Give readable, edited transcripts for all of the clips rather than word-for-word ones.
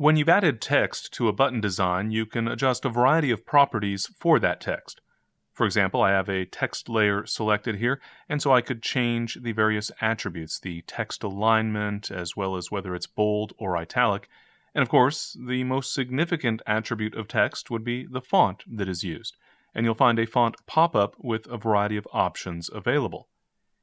When you've added text to a button design, you can adjust a variety of properties for that text. For example, I have a text layer selected here, and so I could change the various attributes, the text alignment, as well as whether it's bold or italic. And of course, the most significant attribute of text would be the font that is used. And you'll find a font pop-up with a variety of options available.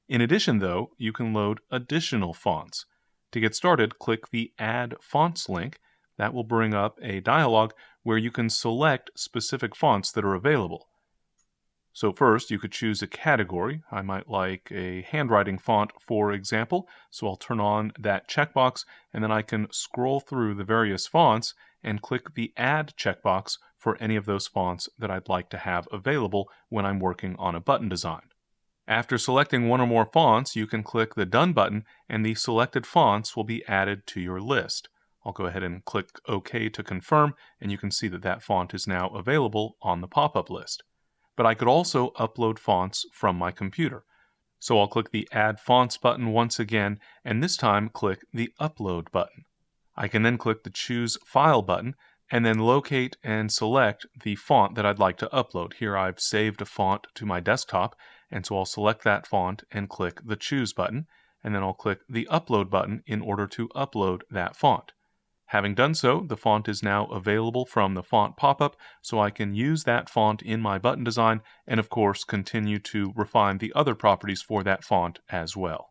In addition, though, you can load additional fonts. To get started, click the Add Fonts link. That will bring up a dialog where you can select specific fonts that are available. So first, you could choose a category. I might like a handwriting font, for example. So I'll turn on that checkbox, and then I can scroll through the various fonts and click the Add checkbox for any of those fonts that I'd like to have available when I'm working on a button design. After selecting one or more fonts, you can click the Done button, and the selected fonts will be added to your list. I'll go ahead and click OK to confirm, and you can see that that font is now available on the pop-up list. But I could also upload fonts from my computer. So I'll click the Add Fonts button once again, and this time click the Upload button. I can then click the Choose File button, and then locate and select the font that I'd like to upload. Here I've saved a font to my desktop, and so I'll select that font and click the Choose button, and then I'll click the Upload button in order to upload that font. Having done so, the font is now available from the font pop-up, so I can use that font in my button design and of course continue to refine the other properties for that font as well.